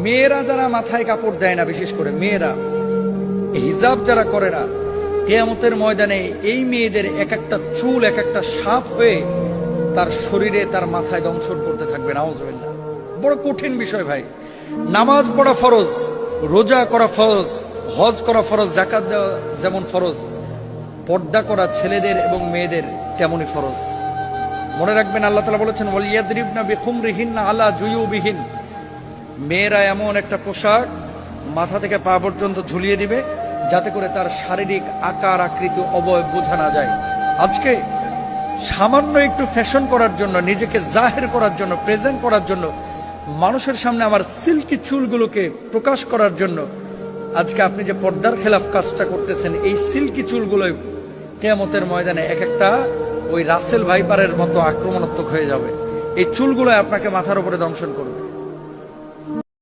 মেয়েরা যারা মাথায় কাপড় দেয় না, বিশেষ করে মেয়েরা হিজাব যারা করে না, কিয়ামতের ময়দানে এই মেয়েদের এক একটা চুল এক একটা সাপ হয়ে তার শরীরে তার মাথায় দংশন করতে থাকবে। নাউজুবিল্লাহ। বড় কঠিন বিষয় ভাই। নামাজ পড়া ফরজ, রোজা করা ফরজ, হজ করা ফরজ, যাকাত দেওয়া যেমন ফরজ, পর্দা করা ছেলেদের এবং মেয়েদের তেমনই ফরজ। মনে রাখবেন, আল্লাহ তাআলা বলেছেন ওয়ালিয়াদরিবনা বিখুমরিহিন্না আলা জুয়ুবিহিন, মেয়েরা এমন একটা পোশাক মাথা থেকে পা পর্যন্ত ঝুলিয়ে দিবে যাতে করে তার শারীরিক আকার আকৃতি অবয়ব বোঝা না যায়। আজকে সামান্য একটু ফ্যাশন করার জন্য, নিজেকে জাহের করার জন্য, প্রেজেন্ট করার জন্য, মানুষের সামনে আমার সিল্কি চুলগুলোকে প্রকাশ করার জন্য আজকে আপনি যে পর্দার খেলাফ কাজটা করতেছেন, এই সিল্কি চুলগুলোই কিয়ামতের ময়দানে এক একটা ওই রাসেল ভাইপারের মতো আক্রমণাত্মক হয়ে যাবে। এই চুলগুলো আপনাকে মাথার উপরে দংশন করবে।